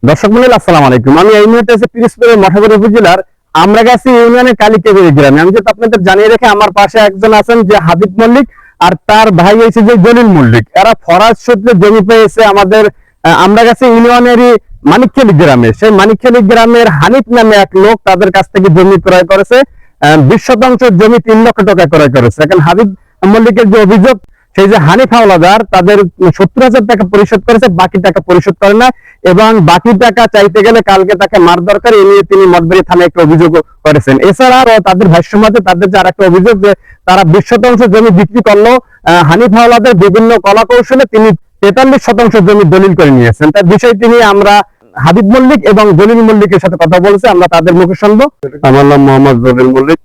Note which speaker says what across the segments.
Speaker 1: দর্শক মন্ডলী আসসালামু আলাইকুম। আমি এই মুহূর্তে আছি পিরোজপুরের মঠবাড়ি উপজেলার আমরাগাছি ইউনিয়নের কালিকাগুড়ি গ্রামে। আমি যেটা আপনাদের জানিয়ে রেখে, আমার পাশে একজন আছেন যে হাবিব মল্লিক, আর তার ভাই হয়েছে যে জলিল মল্লিক। এরা ফরাজ সূত্রে জমি পেয়েছে আমাদের আমরাগাছি ইউনিয়নেরই মানিকখালী গ্রামে। সেই মানিকখালী গ্রামের হানিফ নামে এক লোক তাদের কাছ থেকে জমি ক্রয় করেছে। 20 শতাংশ জমি 3 লক্ষ টাকা ক্রয় করেছে। এখন হাবিব মল্লিকের যে অভিযোগ, সেই যে হানিফ হাওলাদার তাদের 70,000 টাকা পরিশোধ করেছে, বাকি টাকা পরিশোধ করে না, এবং বাকি টাকা চাইতে গেলে কালকে তাকে মার দরকার, এ নিয়ে তিনি মঠবাড়ি থানায় একটা অভিযোগ করেছেন। এছাড়া তাদের ভাষ্য মতে তাদের যে আরেকটা অভিযোগ, যে তারা 20 শতাংশ জমি বিক্রি করলেও হানিফ হাওলাদার বিভিন্ন কলা কৌশলে তিনি 43 শতাংশ জমি দলিল করে নিয়েছেন। তার বিষয়টি নিয়ে আমরা হাবিব মল্লিক এবং জলিল মল্লিকের সাথে কথা বলছি, আমরা তাদের মুখে শুনবো। আমার নাম মোহাম্মদ জলিল মল্লিক,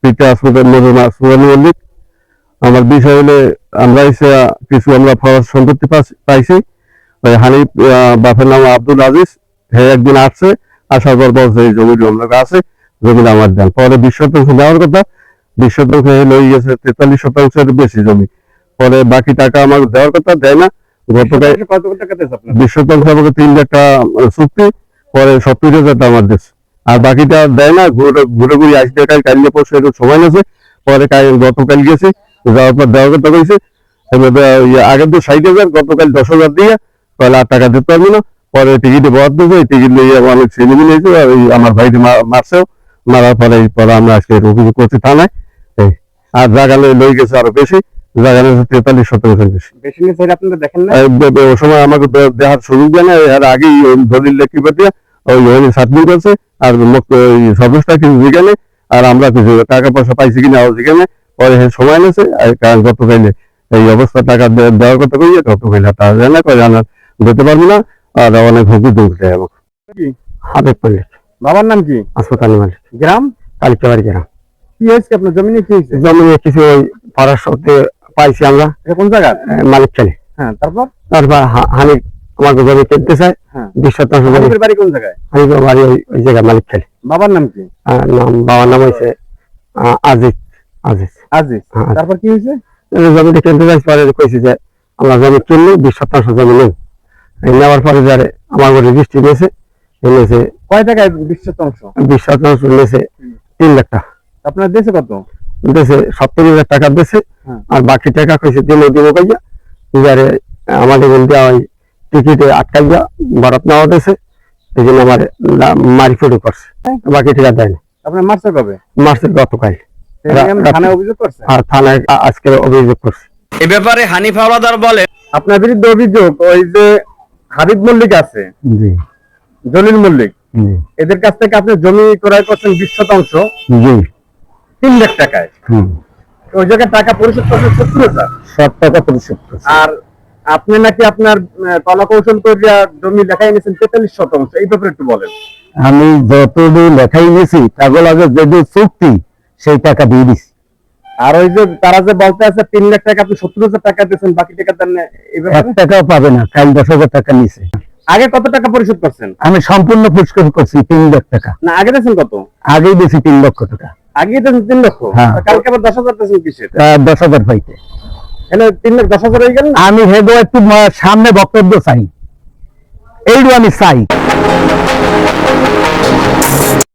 Speaker 1: পিতা মল্লিক। আমার বিষয় হলে আমরা কিছু ফরজ সম্পত্তি পাইছি। ওই হানিফ বাপের নাম আব্দুল আজিজ, হে একদিন আসছে, আসার পর বলছে এই জমিটা আমরা আছে, জমিটা আমার দেন। পরে 20 শতাংশ দেওয়ার কথা, 20 শতাংশ লই গেছে 43 শতাংশের বেশি জমি। পরে বাকি টাকা আমাকে দেওয়ার কথা, দেয় না। গতকাল কত টাকা দিয়েছে আপনার? 20 শতাংশ আমাকে 3 লাখ টাকা চুক্তি, পরে 70,000 টাকা আমার দিচ্ছে, আর বাকিটা দেয় না। ঘুরে ঘুরে আসতে কালকে পরশু একটু সময় নেছে। পরে গতকাল গেছি, যাওয়ার পর দেওয়ার কথা কইছে। আগের তো 60,000, গতকাল 10,000 দিয়ে তাহলে আর টাকা দিতে পারবো না। পরে টিকিটে বরাদ্দ দিয়েছে, এই টিকিট নিয়ে অনেক ছেলেমি নিয়েছে, আর আমার ভাইকে মারছেও। মারার পরে আমরা আজকে অভিযোগ করছি থানায়। আর জায়গালে লই গেছে আরো বেশি, জায়গা 43 শতাংশের বেশি নিয়েছে। আপনারা দেখেন না, ওই সময় আমাকে দেখার সুযোগ দেয় না। এর আগেই দলিল লেখি পাঠিয়ে ওই সাবমিট করছে, আর সদস্যটা কিছু জিজ্ঞানে, আর আমরা কিছু টাকা পয়সা পাইছি কিনা জিজ্ঞানে। পরে সময় নিয়েছে, কারণ গতকালে এই অবস্থা টাকা দেওয়ার কথা কইয়ে গতকাল টাকা দেয় না, জানার দিতে পারবো না, আর অনেক হুকি দুঃখতে যাবো। হাবিব মল্লিক। বাবার নাম কি? আসফাত মালিক। গ্রাম? কালিকাবাড়ি গ্রাম। কি হয়েছে আপনার জমিনে? কি হয়েছে? জমিনে কিছু ওই ফরাস সত্ত্বে পাইছি আমরা। কোন জায়গা? মালিকখালী। হ্যাঁ, তারপর হানিফ আমাকে জমি কিনতে চায়। 20 শতাংশ জমি। হানিফের বাড়ি কোন জায়গায়? হানিফের বাড়ি ওই জায়গা মালিকখালী। বাবার নাম কি? বাবার নাম হয়েছে আজিজ। আজিজ। আজিজ। তারপর কি হয়েছে? জমিটা কিনতে চাইছে, পরে কইছে যে আমরা জমি কিনলে 20 শতাংশ জমি নেব। নেওয়ার পরে যারে আমার রেজিস্ট্রি নিয়েছে, এনেছে কয় টাকায় 20 শতাংশ? 20 শতাংশ নিয়েছে 3 লাখ টাকা। আপনার দেশে কত? দেশে 70,000 টাকা দিয়েছে, আর বাকি টাকা কইছে দিলে দিব কইয়া। যারে আমাদের বলতে ওই টিকিটে আটকাইয়া বরাত নেওয়া দিয়েছে, এই জন্য আমার মারিফুটি করছে, বাকি টাকা দেয় না। আপনার মারছে কবে? মারছে গতকাল। থানায় অভিযোগ করছে? আর থানায় আজকে অভিযোগ করছে।
Speaker 2: এই ব্যাপারে হানিফ হাওলাদার বলে,
Speaker 1: আপনার বিরুদ্ধে অভিযোগ ওই যে হাবিব মল্লিক আছে, জি, জলিল মল্লিক, জি, এদের কাছ থেকে আপনি জমি ক্রয় করছেন 20 শতাংশ, জি, 3 লাখ টাকায়। ওই জায়গায় টাকা পরিশোধ করছেন 70,000 টাকা পরিশোধ করছেন। আর আপনি নাকি আপনার কলা কৌশল করিয়া জমি লেখাই নিয়েছেন 43 শতাংশ। এই ব্যাপারে একটু বলেন। আমি যতটুকু লেখাই নিয়েছি তাগুলো আগে যদি চুক্তি, সেই টাকা দিয়ে দিছি। আর ওই যে তারা যে বলতে আছে 3 লাখ টাকা, আপনি 70,000 টাকা দিয়েছেন, বাকি টাকা দেন না, এই ব্যাপারে 1 টাকাও পাবে না। কাল 10,000 টাকা নিছে। আগে কত টাকা পরিশোধ করছেন? আমি সম্পূর্ণ পরিশোধ করছি 3 লাখ টাকা। না, আগে দিয়েছেন কত? আগেই দিয়েছি 3 লক্ষ টাকা। আগে দিয়েছেন 3 লক্ষ? কালকে আবার 10,000 দিয়েছেন কিসের? 10,000 পাইতে। এনে 3 লাখ 10,000 হয়ে গেল। আমি হেগো একটু সামনে বক্তব্য চাই, এইটু আমি চাই।